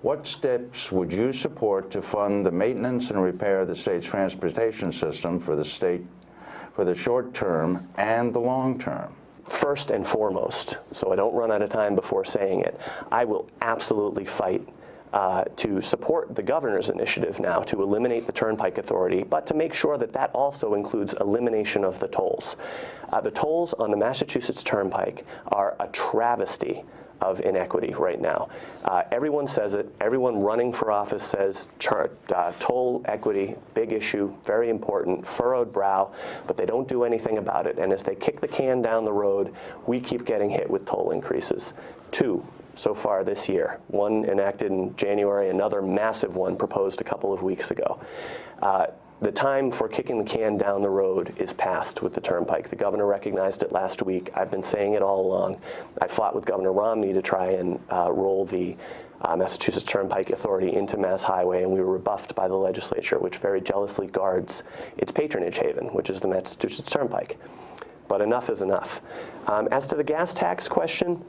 What steps would you support to fund the maintenance and repair of the state's transportation system for the state for the short term and the long term? First and foremost, so I don't run out of time before saying it, I will absolutely fight to support the governor's initiative now to eliminate the Turnpike Authority, but to make sure that that also includes elimination of the tolls. The tolls on the Massachusetts Turnpike are a travesty of inequity right now. Everyone says it. Everyone running for office says toll equity, big issue, very important, furrowed brow, but they don't do anything about it. And as they kick the can down the road, we keep getting hit with toll increases. 2 so far this year. 1 enacted in January, another massive one proposed a couple of weeks ago. The time for kicking the can down the road is past with the Turnpike. The governor recognized it last week. I've been saying it all along. I fought with Governor Romney to try and roll the Massachusetts Turnpike Authority into Mass Highway, and we were rebuffed by the legislature, which very jealously guards its patronage haven, which is the Massachusetts Turnpike. But enough is enough. As to the gas tax question,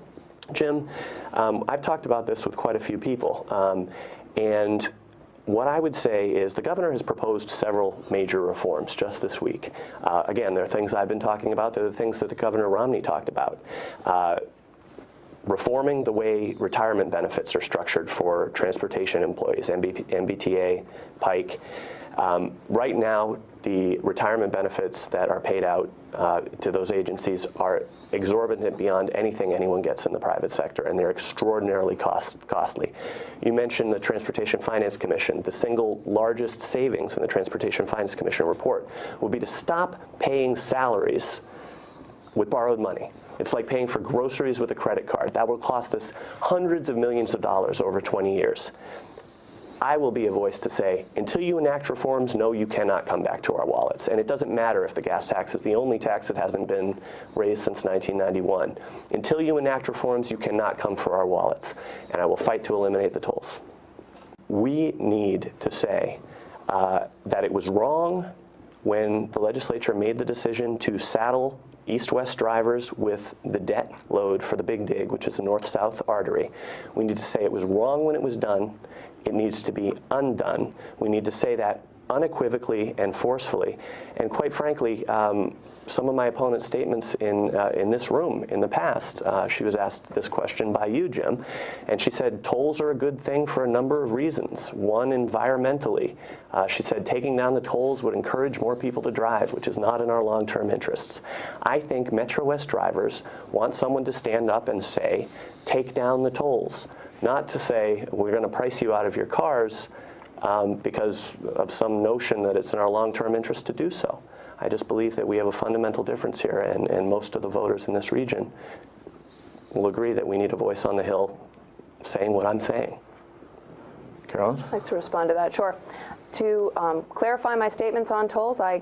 Jim, I've talked about this with quite a few people, and what I would say is the governor has proposed several major reforms just this week. Again, there are things I've been talking about. There are the things that the Governor Romney talked about. Reforming the way retirement benefits are structured for transportation employees, MBTA, Pike. Right now, the retirement benefits that are paid out to those agencies are exorbitant beyond anything anyone gets in the private sector, and they're extraordinarily costly. You mentioned the Transportation Finance Commission. The single largest savings in the Transportation Finance Commission report would be to stop paying salaries with borrowed money. It's like paying for groceries with a credit card. That will cost us hundreds of millions of dollars over 20 years. I will be a voice to say, until you enact reforms, no, you cannot come back to our wallets. And it doesn't matter if the gas tax is the only tax that hasn't been raised since 1991. Until you enact reforms, you cannot come for our wallets. And I will fight to eliminate the tolls. We need to say that it was wrong when the legislature made the decision to saddle east-west drivers with the debt load for the Big Dig, which is the north-south artery. We need to say it was wrong when it was done. It needs to be undone. We need to say that unequivocally and forcefully. And quite frankly, some of my opponent's statements in this room in the past, she was asked this question by you, Jim, and she said tolls are a good thing for a number of reasons. One, environmentally. She said taking down the tolls would encourage more people to drive, which is not in our long-term interests. I think Metro West drivers want someone to stand up and say, take down the tolls, not to say we're going to price you out of your cars because of some notion that it's in our long-term interest to do so. I just believe that we have a fundamental difference here, and most of the voters in this region will agree that we need a voice on the Hill saying what I'm saying. Carolyn? I'd like to respond to that, sure. To clarify my statements on tolls, I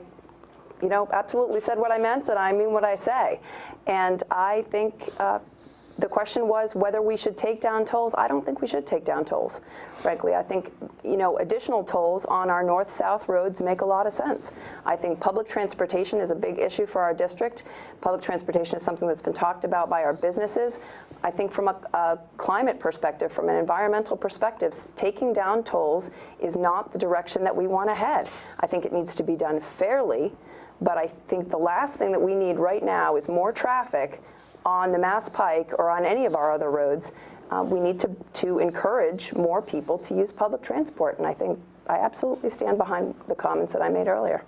absolutely said what I meant, and I mean what I say. And I think the question was whether we should take down tolls. I don't think we should take down tolls, frankly. I think, additional tolls on our north-south roads make a lot of sense. I think public transportation is a big issue for our district. Public transportation is something that's been talked about by our businesses. I think from a climate perspective, from an environmental perspective, taking down tolls is not the direction that we want to head. I think it needs to be done fairly, but I think the last thing that we need right now is more traffic on the Mass Pike or on any of our other roads. We need to encourage more people to use public transport, and I think I absolutely stand behind the comments that I made earlier.